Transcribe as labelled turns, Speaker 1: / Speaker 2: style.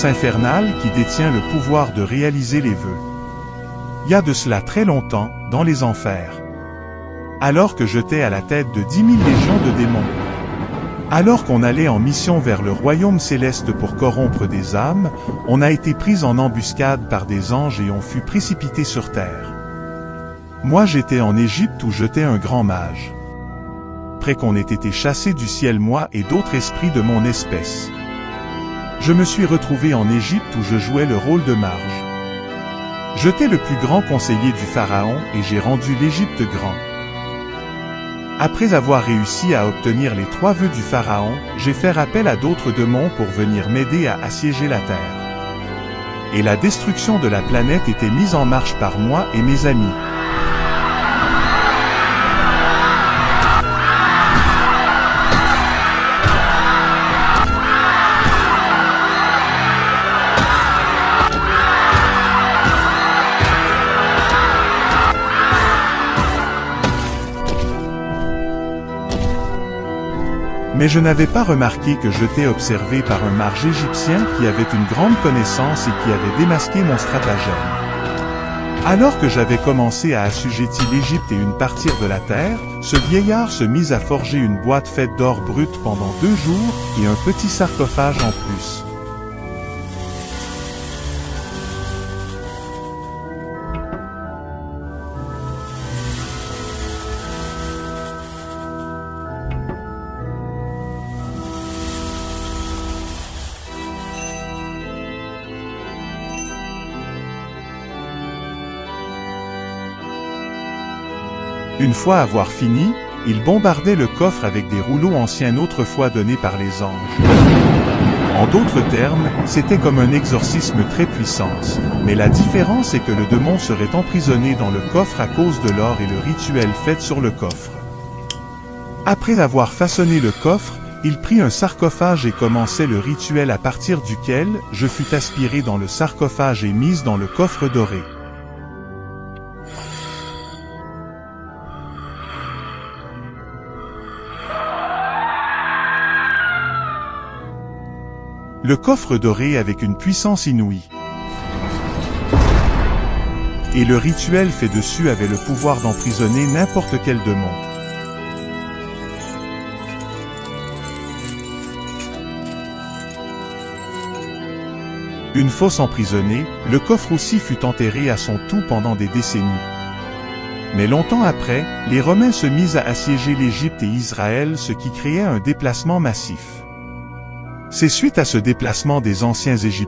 Speaker 1: infernale qui détient le pouvoir de réaliser les vœux. Il y a de cela très longtemps, dans les enfers. Alors que j'étais à la tête de 10 000 légions de démons. Alors qu'on allait en mission vers le royaume céleste pour corrompre des âmes, on a été pris en embuscade par des anges et on fut précipité sur terre. Moi j'étais en Égypte où j'étais un grand mage. Après qu'on ait été chassé du ciel moi et d'autres esprits de mon espèce. Je me suis retrouvé en Égypte où je jouais le rôle de mage. J'étais le plus grand conseiller du pharaon et j'ai rendu l'Égypte grand. Après avoir réussi à obtenir les 3 vœux du pharaon, j'ai fait appel à d'autres démons pour venir m'aider à assiéger la terre. Et la destruction de la planète était mise en marche par moi et mes amis. Mais je n'avais pas remarqué que j'étais observé par un mage égyptien qui avait une grande connaissance et qui avait démasqué mon stratagème. Alors que j'avais commencé à assujettir l'Égypte et une partie de la terre, ce vieillard se mit à forger une boîte faite d'or brut pendant 2 jours, et un petit sarcophage en plus. Une fois avoir fini, il bombardait le coffre avec des rouleaux anciens autrefois donnés par les anges. En d'autres termes, c'était comme un exorcisme très puissant, mais la différence est que le démon serait emprisonné dans le coffre à cause de l'or et le rituel fait sur le coffre. Après avoir façonné le coffre, il prit un sarcophage et commençait le rituel à partir duquel je fus aspiré dans le sarcophage et mise dans le coffre doré. Le coffre doré avec une puissance inouïe. Et le rituel fait dessus avait le pouvoir d'emprisonner n'importe quel démon. Une fois emprisonné, le coffre aussi fut enterré à son tout pendant des décennies. Mais longtemps après, les Romains se mirent à assiéger l'Égypte et Israël, ce qui créait un déplacement massif. C'est suite à ce déplacement des anciens Égyptiens